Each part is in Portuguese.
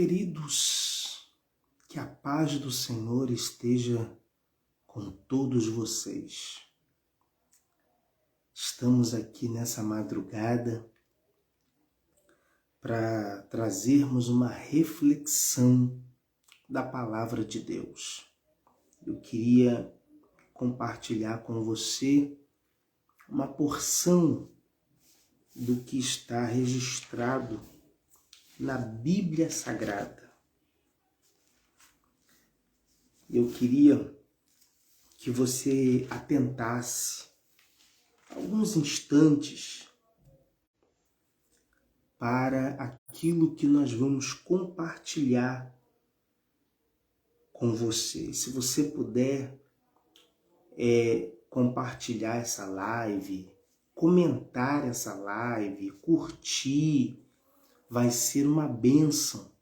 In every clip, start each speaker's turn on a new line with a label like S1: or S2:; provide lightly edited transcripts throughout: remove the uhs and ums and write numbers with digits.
S1: queridos, que a paz do Senhor esteja com todos vocês. Estamos aqui nessa madrugada para trazermos uma reflexão da Palavra de Deus. Eu queria compartilhar com você uma porção do que está registrado na Bíblia Sagrada. Eu queria que você atentasse alguns instantes para aquilo que nós vamos compartilhar com você. Se você puder compartilhar essa live, comentar essa live, curtir, vai ser uma bênção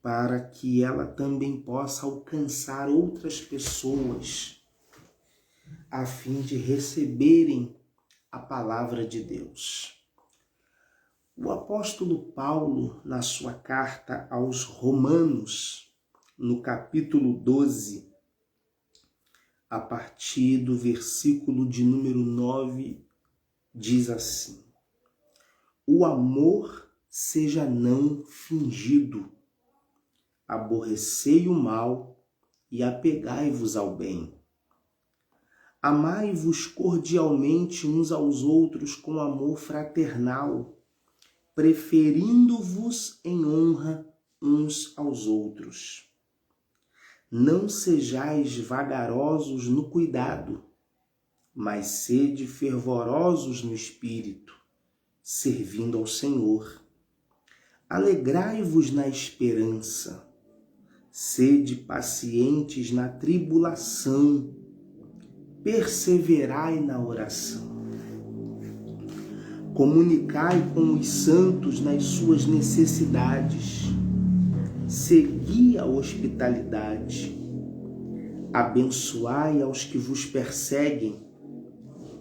S1: para que ela também possa alcançar outras pessoas a fim de receberem a palavra de Deus. O apóstolo Paulo, na sua carta aos Romanos, no capítulo 12, a partir do versículo de número 9, diz assim: o amor seja não fingido, aborrecei o mal e apegai-vos ao bem. Amai-vos cordialmente uns aos outros com amor fraternal, preferindo-vos em honra uns aos outros. Não sejais vagarosos no cuidado, mas sede fervorosos no espírito, servindo ao Senhor. Alegrai-vos na esperança, sede pacientes na tribulação, perseverai na oração. Comunicai com os santos nas suas necessidades, segui a hospitalidade, abençoai aos que vos perseguem,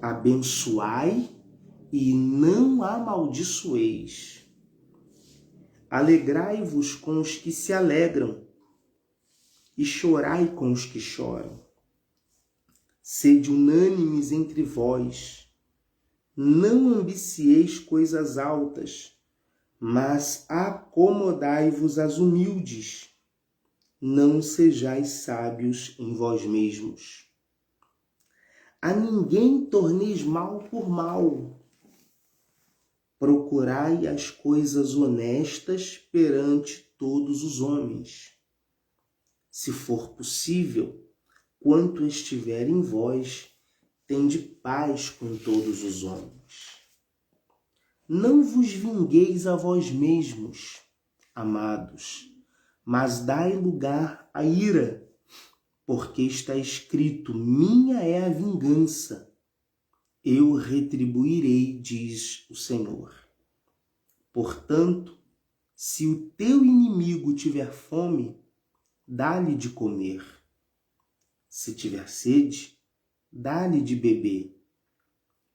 S1: abençoai e não amaldiçoeis. Alegrai-vos com os que se alegram e chorai com os que choram. Sede unânimes entre vós, não ambicieis coisas altas, mas acomodai-vos às humildes. Não sejais sábios em vós mesmos. A ninguém torneis mal por mal. Procurai as coisas honestas perante todos os homens. Se for possível, quanto estiver em vós, tende paz com todos os homens. Não vos vingueis a vós mesmos, amados, mas dai lugar à ira, porque está escrito: minha é a vingança, eu retribuirei, diz o Senhor. Portanto, se o teu inimigo tiver fome, dá-lhe de comer. Se tiver sede, dá-lhe de beber,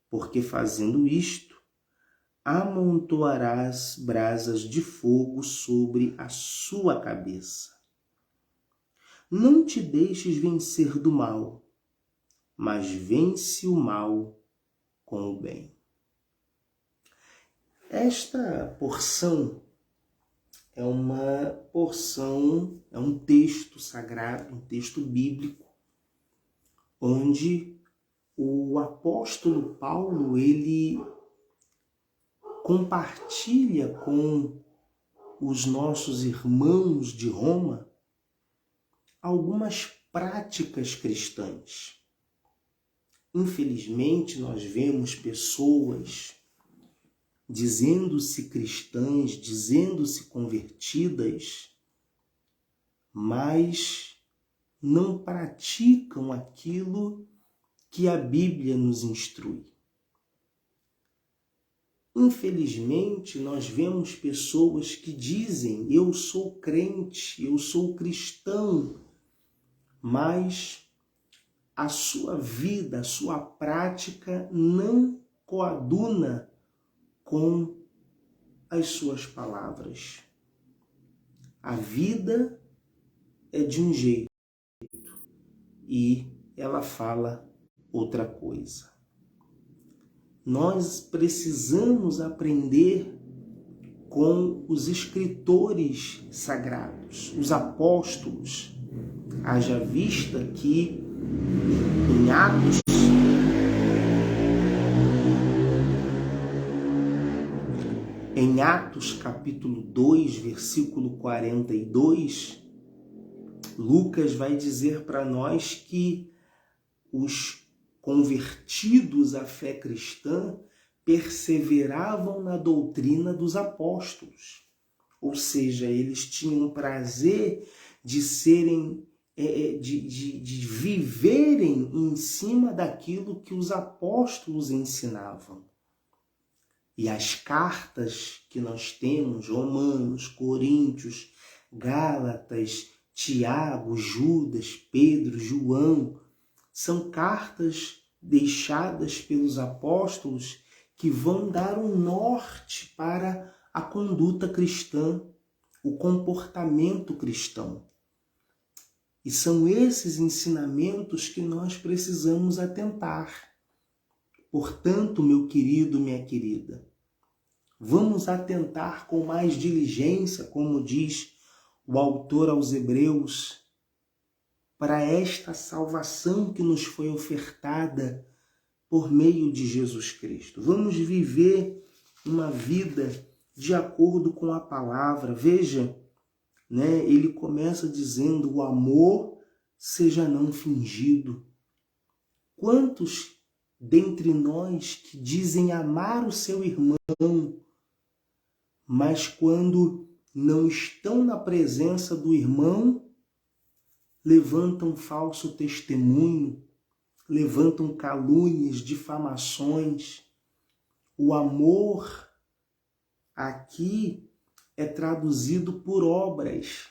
S1: porque fazendo isto, amontoarás brasas de fogo sobre a sua cabeça. Não te deixes vencer do mal, mas vence o mal com o bem. Esta porção é um texto sagrado, um texto bíblico, onde o apóstolo Paulo, ele compartilha com os nossos irmãos de Roma algumas práticas cristãs. Infelizmente, nós vemos pessoas dizendo-se cristãs, dizendo-se convertidas, mas não praticam aquilo que a Bíblia nos instrui. Infelizmente, nós vemos pessoas que dizem: eu sou crente, eu sou cristão, mas a sua vida, a sua prática não coaduna com as suas palavras. A vida é de um jeito e ela fala outra coisa. Nós precisamos aprender com os escritores sagrados, os apóstolos. Haja vista que em Atos capítulo 2, versículo 42, Lucas vai dizer para nós que os convertidos à fé cristã perseveravam na doutrina dos apóstolos. Ou seja, eles tinham prazer de serem, de viverem em cima daquilo que os apóstolos ensinavam. E as cartas que nós temos, Romanos, Coríntios, Gálatas, Tiago, Judas, Pedro, João, são cartas deixadas pelos apóstolos que vão dar um norte para a conduta cristã, o comportamento cristão. E são esses ensinamentos que nós precisamos atentar. Portanto, meu querido, minha querida, vamos atentar com mais diligência, como diz o autor aos Hebreus, para esta salvação que nos foi ofertada por meio de Jesus Cristo. Vamos viver uma vida de acordo com a palavra. Veja, ele começa dizendo: o amor seja não fingido. Quantos dentre nós que dizem amar o seu irmão, mas quando não estão na presença do irmão, levantam falso testemunho, levantam calúnias, difamações? O amor aqui é traduzido por obras.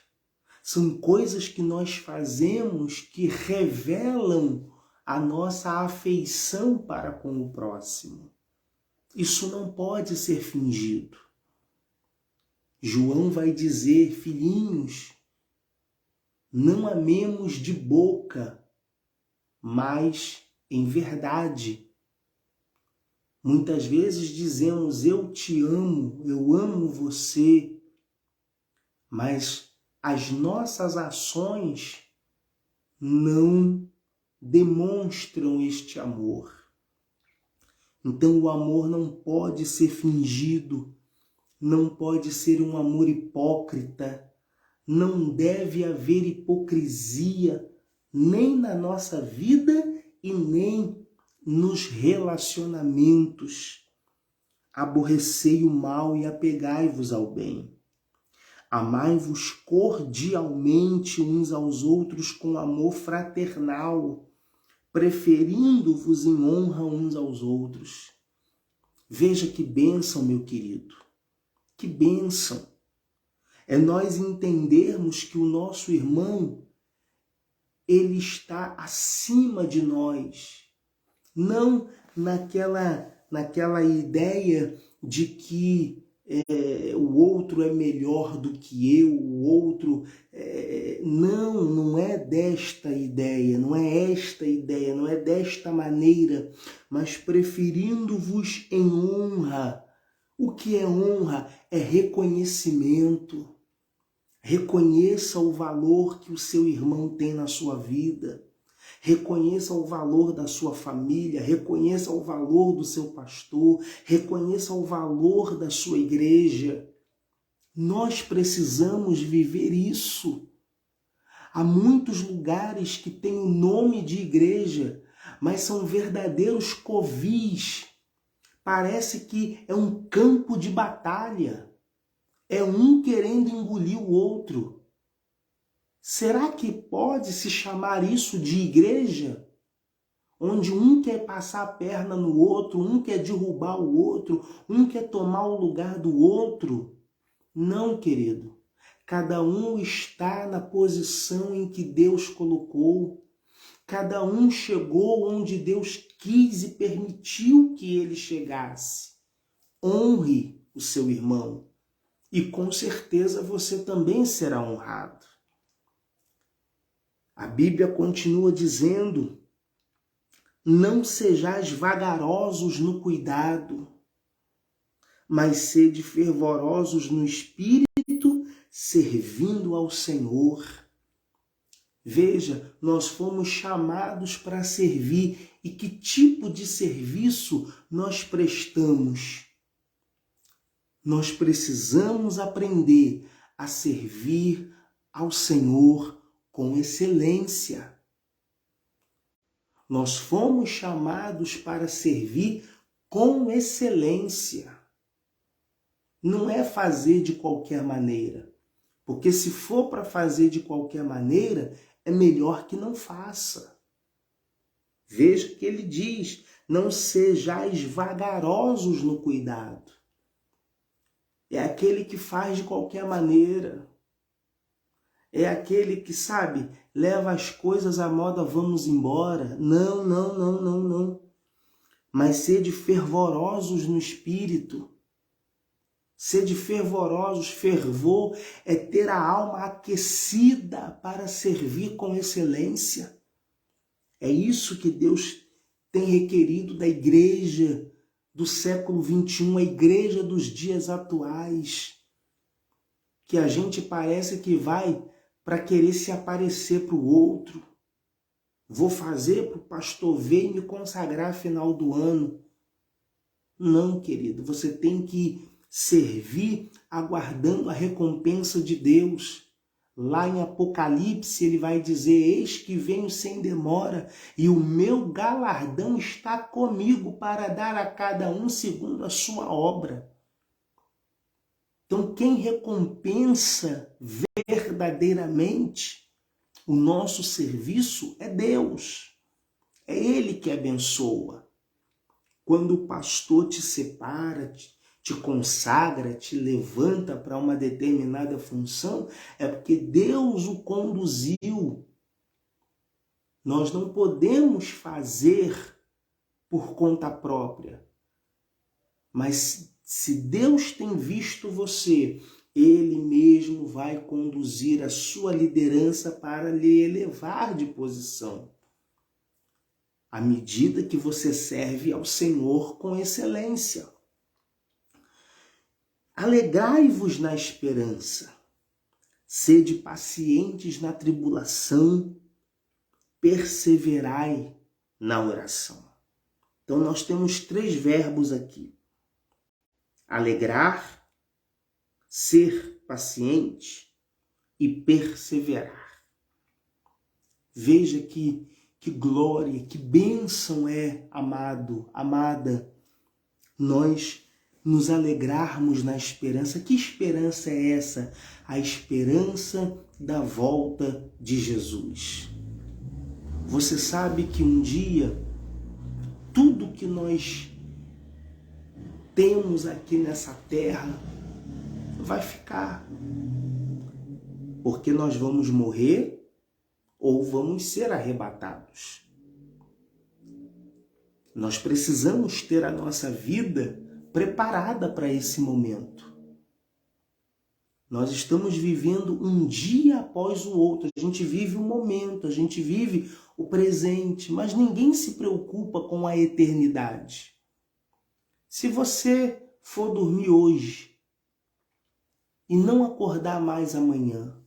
S1: São coisas que nós fazemos que revelam a nossa afeição para com o próximo. Isso não pode ser fingido. João vai dizer: filhinhos, não amemos de boca, mas em verdade. Muitas vezes dizemos: eu te amo, eu amo você, mas as nossas ações não demonstram este amor. Então o amor não pode ser fingido, não pode ser um amor hipócrita, não deve haver hipocrisia nem na nossa vida e nem nos relacionamentos. Aborrecei o mal e apegai-vos ao bem. Amai-vos cordialmente uns aos outros com amor fraternal, preferindo-vos em honra uns aos outros. Veja que bênção, meu querido, que bênção. É nós entendermos que o nosso irmão, ele está acima de nós. Não naquela ideia de que o outro é melhor do que eu, o outro... não é desta ideia, não é esta ideia, não é desta maneira, mas preferindo-vos em honra. O que é honra? É reconhecimento. Reconheça o valor que o seu irmão tem na sua vida. Reconheça o valor da sua família, reconheça o valor do seu pastor, reconheça o valor da sua igreja. Nós precisamos viver isso. Há muitos lugares que têm o nome de igreja, mas são verdadeiros covis. Parece que é um campo de batalha. É um querendo engolir o outro. Será que pode se chamar isso de igreja? Onde um quer passar a perna no outro, um quer derrubar o outro, um quer tomar o lugar do outro? Não, querido. Cada um está na posição em que Deus colocou. Cada um chegou onde Deus quis e permitiu que ele chegasse. Honre o seu irmão. E com certeza você também será honrado. A Bíblia continua dizendo: não sejais vagarosos no cuidado, mas sede fervorosos no espírito, servindo ao Senhor. Veja, nós fomos chamados para servir. E que tipo de serviço nós prestamos? Nós precisamos aprender a servir ao Senhor com excelência. Nós fomos chamados para servir com excelência. Não é fazer de qualquer maneira. Porque se for para fazer de qualquer maneira, é melhor que não faça. Veja que ele diz: não sejais vagarosos no cuidado. É aquele que faz de qualquer maneira. É aquele que, sabe, leva as coisas à moda, vamos embora. Não, não, não, não, não. Mas sede fervorosos no espírito. Sede fervorosos. Fervor é ter a alma aquecida para servir com excelência. É isso que Deus tem requerido da igreja do século XXI, a igreja dos dias atuais. Que a gente parece que vai para querer se aparecer para o outro. Vou fazer para o pastor ver e me consagrar final do ano. Não, querido, você tem que servir aguardando a recompensa de Deus. Lá em Apocalipse ele vai dizer: eis que venho sem demora e o meu galardão está comigo para dar a cada um segundo a sua obra. Então quem recompensa verdadeiramente o nosso serviço é Deus. É Ele que abençoa. Quando o pastor te separa, te consagra, te levanta para uma determinada função, é porque Deus o conduziu. Nós não podemos fazer por conta própria. Mas se Deus tem visto você, Ele mesmo vai conduzir a sua liderança para lhe elevar de posição. À medida que você serve ao Senhor com excelência. Alegrai-vos na esperança, sede pacientes na tribulação, perseverai na oração. Então nós temos 3 verbos aqui: alegrar, ser paciente e perseverar. Veja que glória, que bênção é, amado, amada, nós nos alegrarmos na esperança. Que esperança é essa? A esperança da volta de Jesus. Você sabe que um dia, tudo que nós temos aqui nessa terra vai ficar. Porque nós vamos morrer ou vamos ser arrebatados. Nós precisamos ter a nossa vida preparada para esse momento. Nós estamos vivendo um dia após o outro. A gente vive o momento, a gente vive o presente, mas ninguém se preocupa com a eternidade. Se você for dormir hoje e não acordar mais amanhã,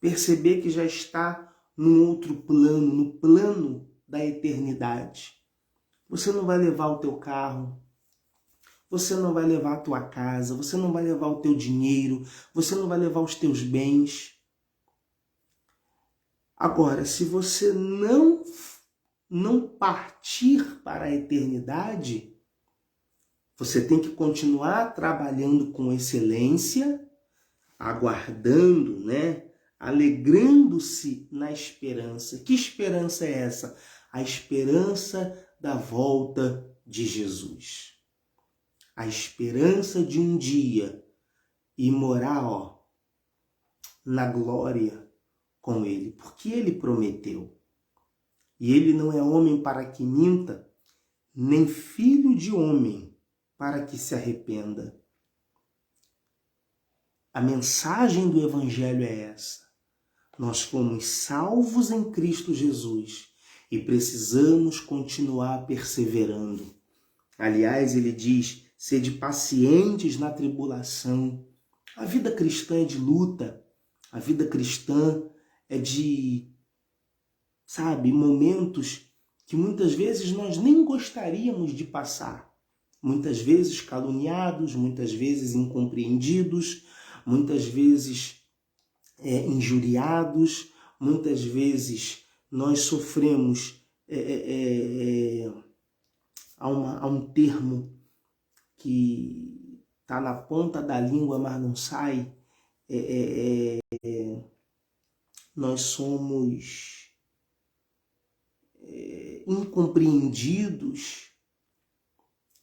S1: perceber que já está num outro plano, no plano da eternidade, você não vai levar o teu carro, você não vai levar a tua casa, você não vai levar o teu dinheiro, você não vai levar os teus bens. Agora, se você não partir para a eternidade, você tem que continuar trabalhando com excelência, aguardando, alegrando-se na esperança. Que esperança é essa? A esperança da volta de Jesus. A esperança de um dia ir morar, na glória com Ele, porque Ele prometeu. E Ele não é homem para que minta, nem filho de homem para que se arrependa. A mensagem do Evangelho é essa. Nós fomos salvos em Cristo Jesus e precisamos continuar perseverando. Aliás, ele diz, sede pacientes na tribulação. A vida cristã é de luta, a vida cristã é de, momentos que muitas vezes nós nem gostaríamos de passar. Muitas vezes caluniados, muitas vezes incompreendidos, muitas vezes injuriados, muitas vezes nós sofremos, há um termo que está na ponta da língua, mas não sai, nós somos incompreendidos,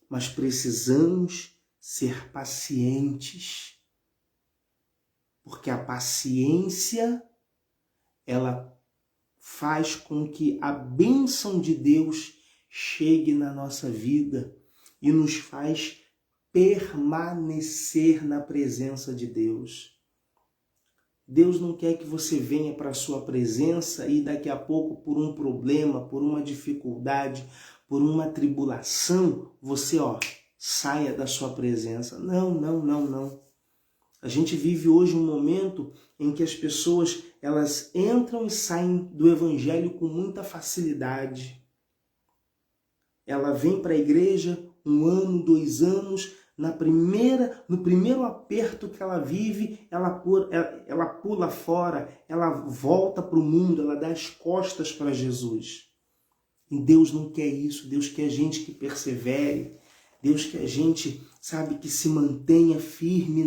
S1: mas precisamos ser pacientes, porque a paciência, ela faz com que a bênção de Deus chegue na nossa vida e nos faz permanecer na presença de Deus. Deus não quer que você venha para a sua presença e daqui a pouco, por um problema, por uma dificuldade, por uma tribulação, você saia da sua presença. Não. A gente vive hoje um momento em que as pessoas elas entram e saem do Evangelho com muita facilidade. Ela vem para a igreja 1 ano, 2 anos, no primeiro aperto que ela vive, ela pula fora, ela volta para o mundo, ela dá as costas para Jesus. E Deus não quer isso, Deus quer gente que persevere, Deus quer gente, que se mantenha firme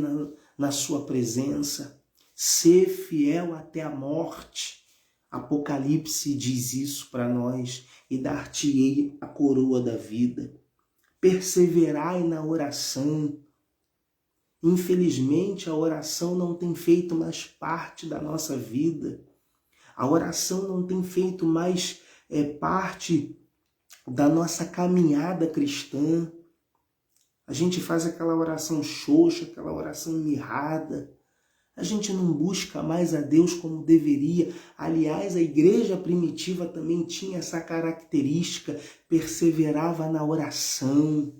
S1: na sua presença, ser fiel até a morte. Apocalipse diz isso para nós, e dar-te-ei a coroa da vida. Perseverai na oração. Infelizmente, a oração não tem feito mais parte da nossa vida. A oração não tem feito mais parte da nossa caminhada cristã. A gente faz aquela oração xoxa, aquela oração mirrada. A gente não busca mais a Deus como deveria. Aliás, a igreja primitiva também tinha essa característica, perseverava na oração.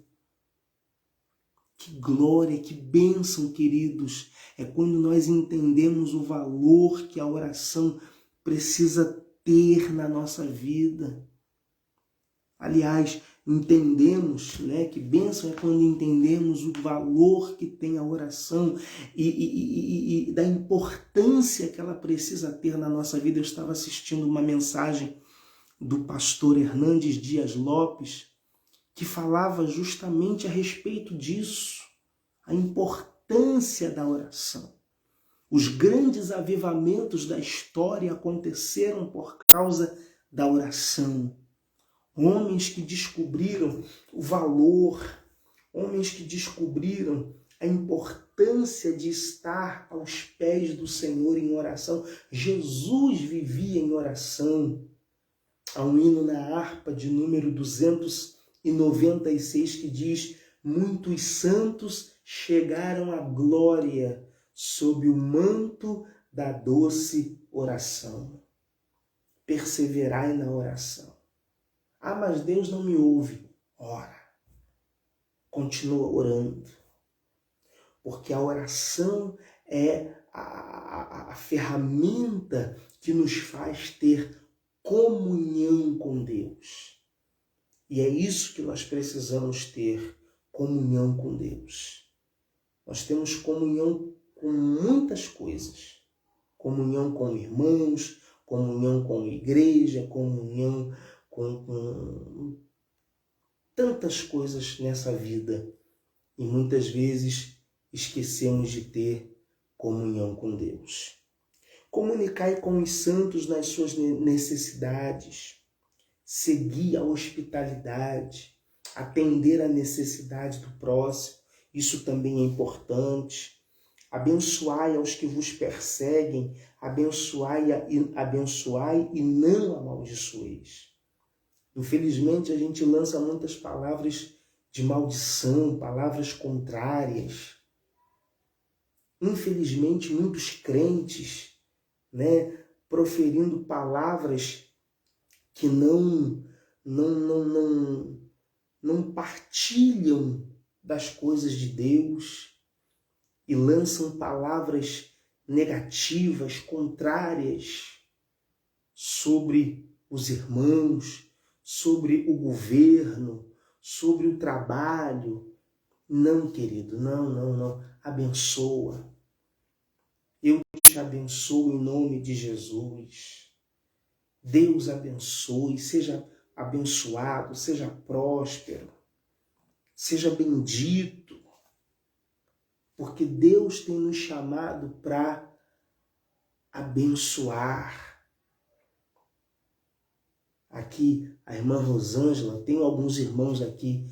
S1: Que glória, que bênção, queridos. É quando nós entendemos o valor que a oração precisa ter na nossa vida. Aliás, entendemos, que bênção é quando entendemos o valor que tem a oração e da importância que ela precisa ter na nossa vida. Eu estava assistindo uma mensagem do pastor Hernandes Dias Lopes, que falava justamente a respeito disso, a importância da oração. Os grandes avivamentos da história aconteceram por causa da oração. Homens que descobriram o valor, homens que descobriram a importância de estar aos pés do Senhor em oração. Jesus vivia em oração. Há um hino na harpa de número 296 que diz: muitos santos chegaram à glória sob o manto da doce oração. Perseverai na oração. Ah, mas Deus não me ouve. Ora, continua orando. Porque a oração é a ferramenta que nos faz ter comunhão com Deus. E é isso que nós precisamos ter, comunhão com Deus. Nós temos comunhão com muitas coisas. Comunhão com irmãos, comunhão com igreja, comunhão com tantas coisas nessa vida. E muitas vezes esquecemos de ter comunhão com Deus. Comunicai com os santos nas suas necessidades. Seguir a hospitalidade. Atender à necessidade do próximo. Isso também é importante. Abençoai aos que vos perseguem. Abençoai e não amaldiçoeis. Infelizmente, a gente lança muitas palavras de maldição, palavras contrárias. Infelizmente, muitos crentes, né, proferindo palavras que não partilham das coisas de Deus e lançam palavras negativas, contrárias sobre os irmãos, sobre o governo, sobre o trabalho. Não, querido, não. Abençoa. Eu te abençoo em nome de Jesus. Deus abençoe, seja abençoado, seja próspero, seja bendito, porque Deus tem nos chamado para abençoar. Aqui a irmã Rosângela, tem alguns irmãos aqui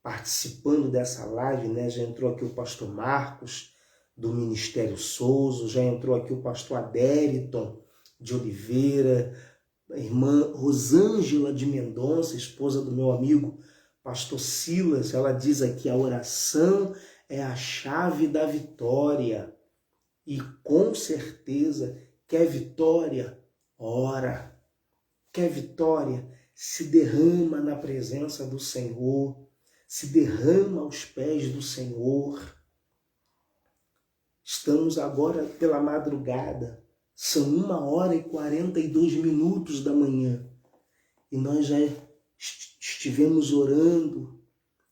S1: participando dessa live, né? Já entrou aqui o pastor Marcos, do Ministério Souza, já entrou aqui o pastor Adériton de Oliveira, a irmã Rosângela de Mendonça, esposa do meu amigo pastor Silas, ela diz aqui: a oração é a chave da vitória. E com certeza, quer vitória? Ora. Quer vitória? Se derrama na presença do Senhor, se derrama aos pés do Senhor. Estamos agora pela madrugada, são 1h42 da manhã, e nós já estivemos orando,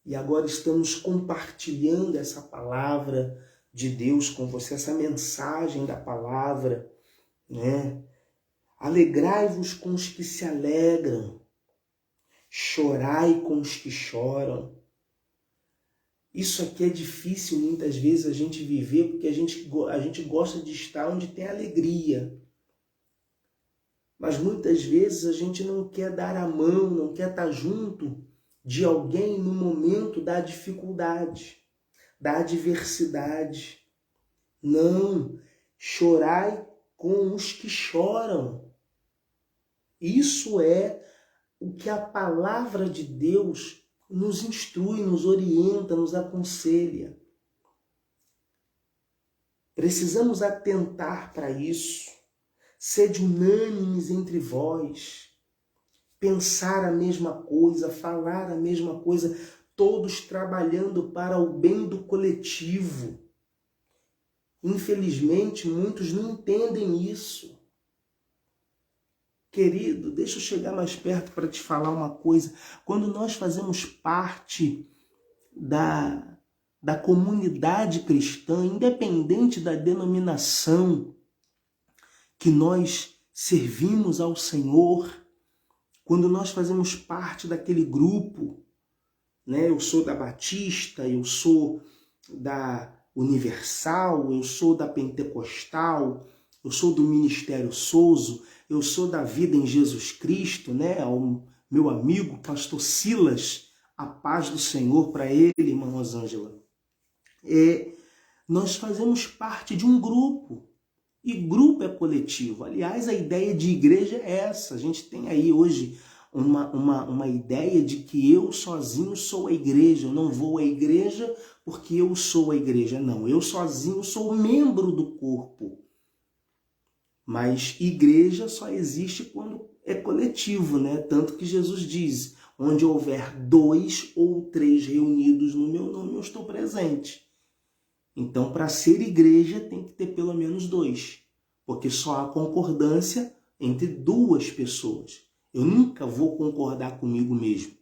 S1: e agora estamos compartilhando essa palavra de Deus com você, essa mensagem da palavra, né? Alegrai-vos com os que se alegram, chorai com os que choram. Isso aqui é difícil muitas vezes a gente viver, porque a gente gosta de estar onde tem alegria. Mas muitas vezes a gente não quer dar a mão, não quer estar junto de alguém no momento da dificuldade, da adversidade. Não, chorai com os que choram. Isso é o que a palavra de Deus nos instrui, nos orienta, nos aconselha. Precisamos atentar para isso. Sede unânimes entre vós. Pensar a mesma coisa, falar a mesma coisa, todos trabalhando para o bem do coletivo. Infelizmente, muitos não entendem isso. Querido, deixa eu chegar mais perto para te falar uma coisa. Quando nós fazemos parte da comunidade cristã, independente da denominação que nós servimos ao Senhor, quando nós fazemos parte daquele grupo, né? Eu sou da Batista, eu sou da Universal, eu sou da Pentecostal, eu sou do Ministério Souza, eu sou da Vida em Jesus Cristo, né? Ao meu amigo, pastor Silas, a paz do Senhor para ele, irmã Rosângela. Nós fazemos parte de um grupo, e grupo é coletivo. Aliás, a ideia de igreja é essa. A gente tem aí hoje uma ideia de que eu sozinho sou a igreja, eu não vou à igreja porque eu sou a igreja. Não, eu sozinho sou membro do corpo. Mas igreja só existe quando é coletivo, né? Tanto que Jesus diz: onde houver 2 ou 3 reunidos no meu nome, eu estou presente. Então, para ser igreja, tem que ter pelo menos 2, porque só há concordância entre 2 pessoas. Eu nunca vou concordar comigo mesmo.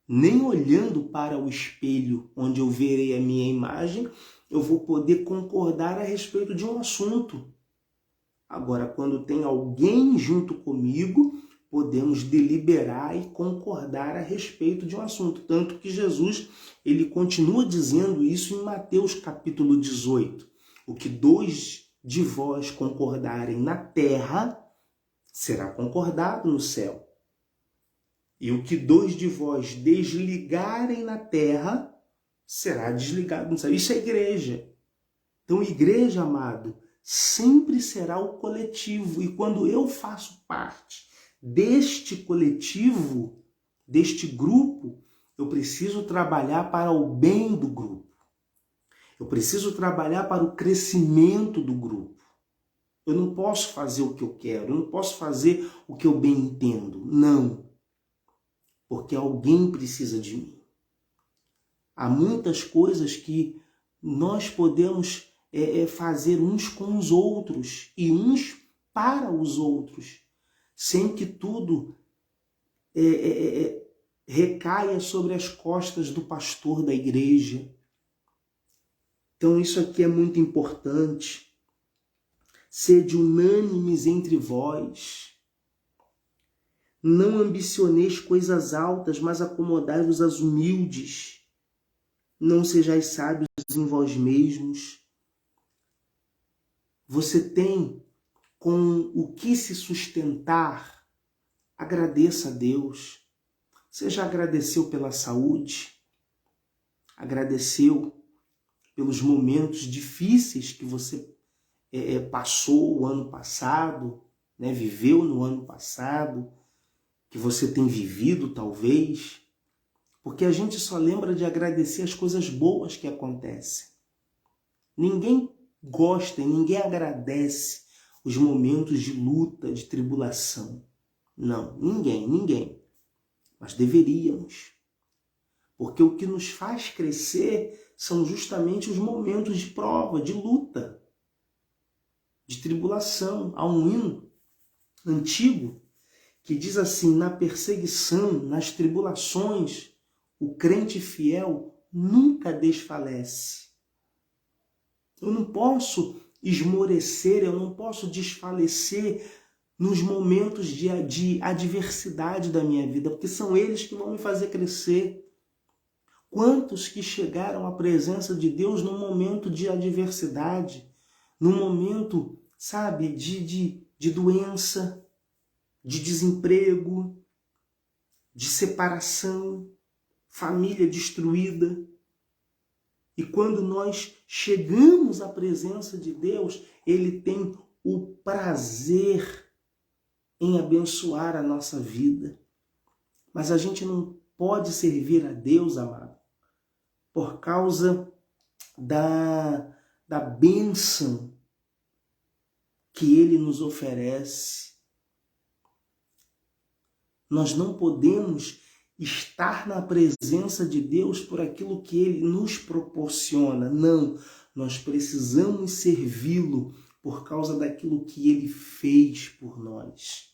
S1: Nem olhando para o espelho onde eu verei a minha imagem, eu vou poder concordar a respeito de um assunto. Agora, quando tem alguém junto comigo, podemos deliberar e concordar a respeito de um assunto. Tanto que Jesus, ele continua dizendo isso em Mateus capítulo 18. O que 2 de vós concordarem na terra, será concordado no céu. E o que 2 de vós desligarem na terra, será desligado no céu. Isso é igreja. Então, igreja, amado, sempre será o coletivo. E quando eu faço parte deste coletivo, deste grupo, eu preciso trabalhar para o bem do grupo. Eu preciso trabalhar para o crescimento do grupo. Eu não posso fazer o que eu quero, eu não posso fazer o que eu bem entendo. Não. Porque alguém precisa de mim. Há muitas coisas que nós podemos fazer uns com os outros e uns para os outros, sem que tudo recaia sobre as costas do pastor da igreja. Então isso aqui é muito importante. Sede unânimes entre vós. Não ambicioneis coisas altas, mas acomodai-vos às humildes. Não sejais sábios em vós mesmos. Você tem com o que se sustentar, agradeça a Deus. Você já agradeceu pela saúde? Agradeceu pelos momentos difíceis que você passou o ano passado, né? Viveu no ano passado, que você tem vivido talvez? Porque a gente só lembra de agradecer as coisas boas que acontecem. Ninguém gosta e ninguém agradece os momentos de luta, de tribulação. Não, ninguém. Mas deveríamos. Porque o que nos faz crescer são justamente os momentos de prova, de luta, de tribulação. Há um hino antigo que diz assim: na perseguição, nas tribulações, o crente fiel nunca desfalece. Eu não posso esmorecer, eu não posso desfalecer nos momentos de adversidade da minha vida, porque são eles que vão me fazer crescer. Quantos que chegaram à presença de Deus num momento de adversidade, num momento, sabe, de doença, de desemprego, de separação, família destruída. E quando nós chegamos à presença de Deus, Ele tem o prazer em abençoar a nossa vida. Mas a gente não pode servir a Deus, amado, por causa da bênção que Ele nos oferece. Nós não podemos estar na presença de Deus por aquilo que Ele nos proporciona. Não, nós precisamos servi-lo por causa daquilo que Ele fez por nós.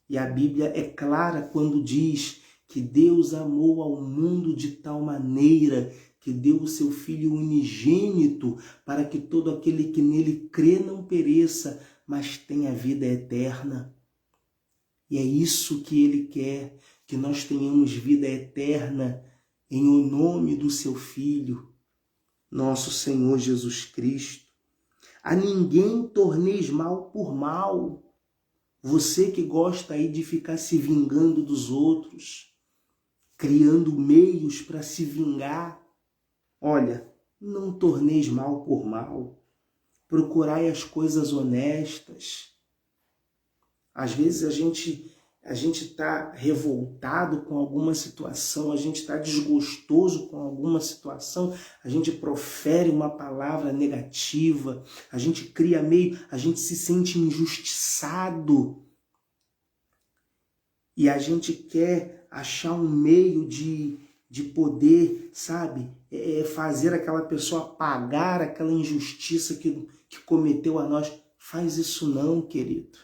S1: E a Bíblia é clara quando diz que Deus amou ao mundo de tal maneira que deu o seu Filho unigênito para que todo aquele que nele crê não pereça, mas tenha vida eterna. E é isso que Ele quer, que nós tenhamos vida eterna em o nome do seu Filho, nosso Senhor Jesus Cristo. A ninguém torneis mal por mal. Você que gosta aí de ficar se vingando dos outros, criando meios para se vingar, olha, não torneis mal por mal. Procurai as coisas honestas. Às vezes a gente está revoltado com alguma situação, a gente está desgostoso com alguma situação, a gente profere uma palavra negativa, a gente cria meio, a gente se sente injustiçado. E a gente quer achar um meio de poder, sabe, fazer aquela pessoa pagar aquela injustiça que cometeu a nós. Faz isso não, querido.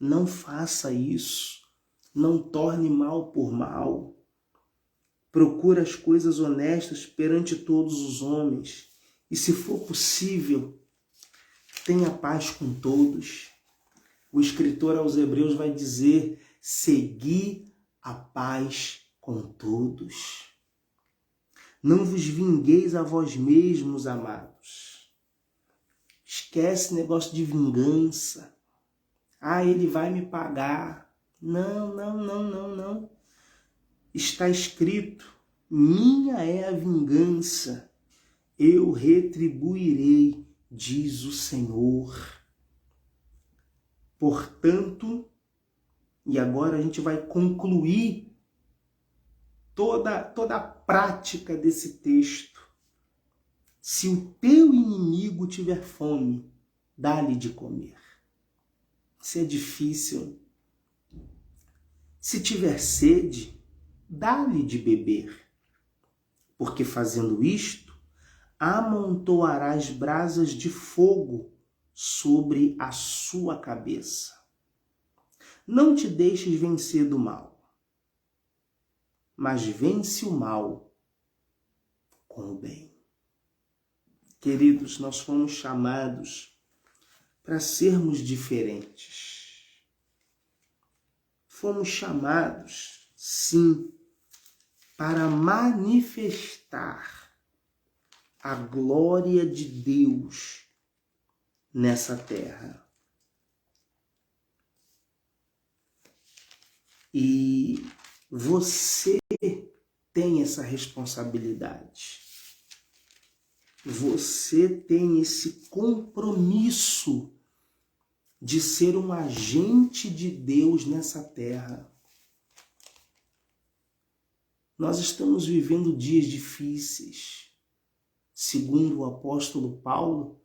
S1: Não faça isso. Não torne mal por mal. Procura as coisas honestas perante todos os homens. E se for possível, tenha paz com todos. O escritor aos Hebreus vai dizer: segui a paz com todos. Não vos vingueis a vós mesmos, amados. Esquece negócio de vingança. Ah, ele vai me pagar. Não. Está escrito: minha é a vingança, eu retribuirei, diz o Senhor. Portanto, e agora a gente vai concluir toda a prática desse texto. Se o teu inimigo tiver fome, dá-lhe de comer. Se é difícil. Se tiver sede, dá-lhe de beber. Porque fazendo isto, amontoarás brasas de fogo sobre a sua cabeça. Não te deixes vencer do mal, mas vence o mal com o bem. Queridos, nós fomos chamados para sermos diferentes. Fomos chamados, sim, para manifestar a glória de Deus nessa terra. E você tem essa responsabilidade. Você tem esse compromisso de ser um agente de Deus nessa terra. Nós estamos vivendo dias difíceis. Segundo o apóstolo Paulo,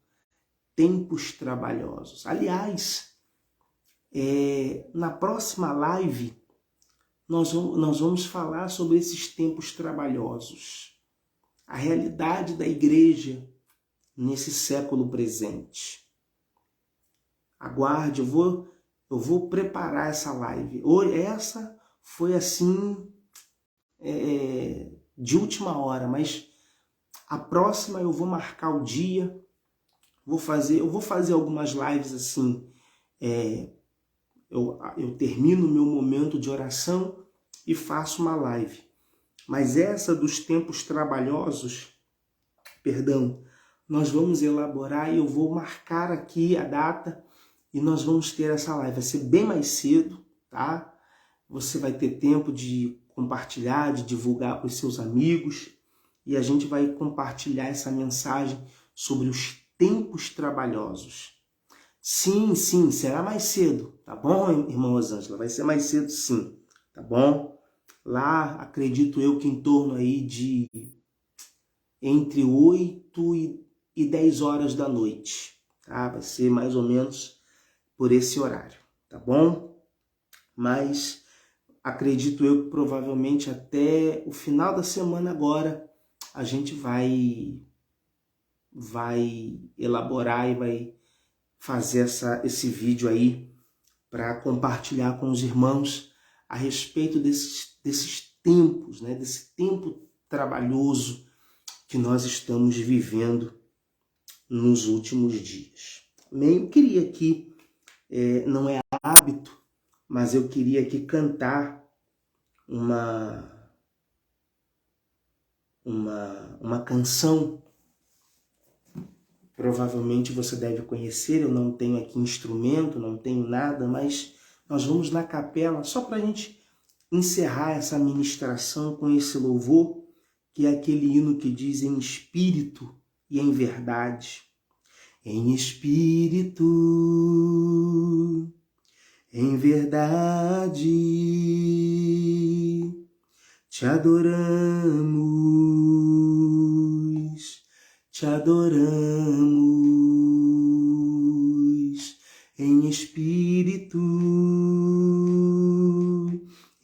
S1: tempos trabalhosos. Aliás, na próxima live, nós vamos falar sobre esses tempos trabalhosos. A realidade da igreja nesse século presente. Aguarde, eu vou preparar essa live. Essa foi assim, de última hora, mas a próxima eu vou marcar o dia, eu vou fazer algumas lives assim, eu termino o meu momento de oração e faço uma live. Mas essa dos tempos trabalhosos, nós vamos elaborar e eu vou marcar aqui a data e nós vamos ter essa live. Vai ser bem mais cedo, tá? Você vai ter tempo de compartilhar, de divulgar para os seus amigos e a gente vai compartilhar essa mensagem sobre os tempos trabalhosos. Sim, será mais cedo, tá bom, irmã Rosângela? Vai ser mais cedo sim, tá bom? Lá, acredito eu que em torno aí de entre 8 e 10 horas da noite, tá? Vai ser mais ou menos por esse horário, tá bom? Mas acredito eu que provavelmente até o final da semana agora a gente vai elaborar e vai fazer esse vídeo aí para compartilhar com os irmãos a respeito desses tempos, né? Desse tempo trabalhoso que nós estamos vivendo nos últimos dias. Amém? Eu queria aqui, não é hábito, mas eu queria aqui cantar uma canção. Provavelmente você deve conhecer, eu não tenho aqui instrumento, não tenho nada, mas nós vamos na capela só para a gente encerrar essa ministração com esse louvor, que é aquele hino que diz em espírito e em verdade. Em espírito, em verdade, te adoramos, te adoramos. Em espírito,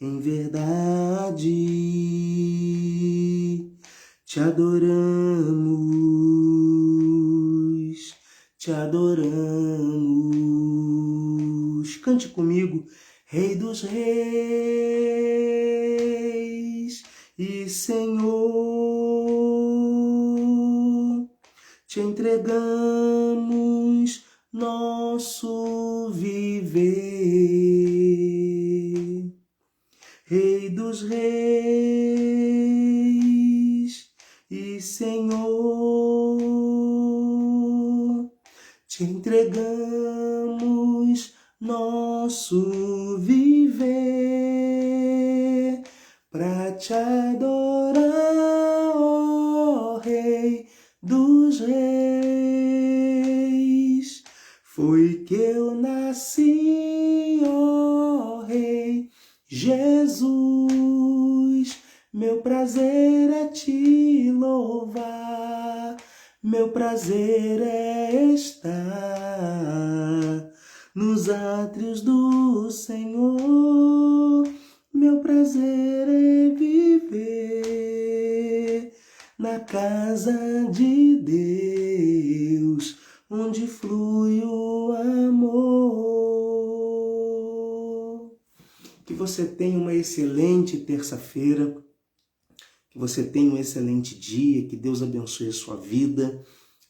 S1: em verdade, te adoramos, te adoramos. Cante comigo, Rei dos Reis e Senhor, te entregamos nosso viver. Rei dos Reis e Senhor, te entregamos nosso viver para te adorar, ó Rei dos Reis. Foi que eu nasci, ó Rei Jesus, meu prazer é te louvar, Meu prazer é estar nos átrios do Senhor. Meu prazer é viver na casa de Deus, onde flui o amor. Que você tenha uma excelente terça-feira, que você tenha um excelente dia, que Deus abençoe a sua vida,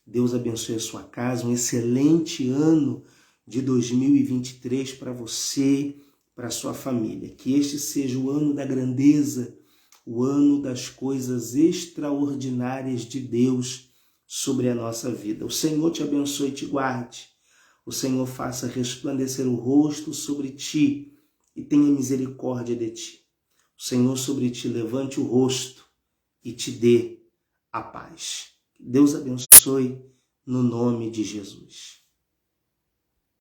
S1: Deus abençoe a sua casa, um excelente ano de 2023 para você, para a sua família. Que este seja o ano da grandeza, o ano das coisas extraordinárias de Deus sobre a nossa vida. O Senhor te abençoe e te guarde. O Senhor faça resplandecer o rosto sobre ti e tenha misericórdia de ti. O Senhor sobre ti levante o rosto e te dê a paz. Deus abençoe no nome de Jesus.